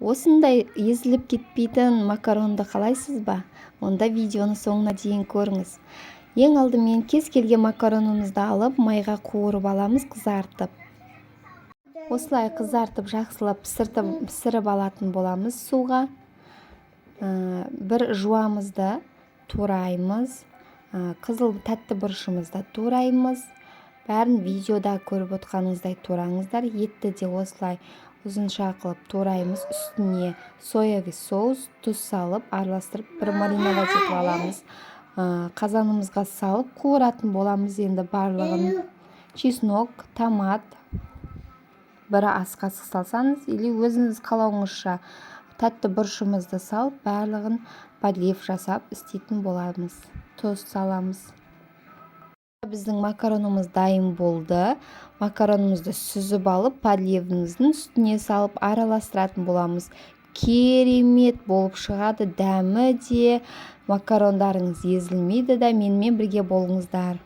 Осындай езіліп кетпейтін макаронды қалайсыз ба? Онда видеоны соңына дейін көріңіз. Ең алдымен кез келген макаронымызды алып, майға қуырып аламыз, қызартып. Осылай қызартып, жақсылап пісіріп алатын боламыз суға. Бір жуамызды тураймыз, қызыл тәтті бұрышымызды тураймыз. Бәрін видеода көріп отқаныңыздай тураңыздар. Етті де осылай ұзынша қылып тураймыз. Үстіне соевый соус, тұз салып, араластырып, бір мариновать етіп аламыз. Қазанымызға салып қуыратын боламыз. Енді барлығын чеснок, томат, бір ас қасық салсаңыз, или өзіңіз қалауыңызша тәтті бұрышымызды салып, барлығын подлив жасап істейтін боламыз. Тұз саламыз. Біздің макаронымыз дайын болды. Макаронымызды сүзіп алып, подливіміздің үстіне салып араластыратын боламыз. Керемет болып шығады, дәмі де, макарондарыңыз езілмейді да. Менімен бірге болыңыздар.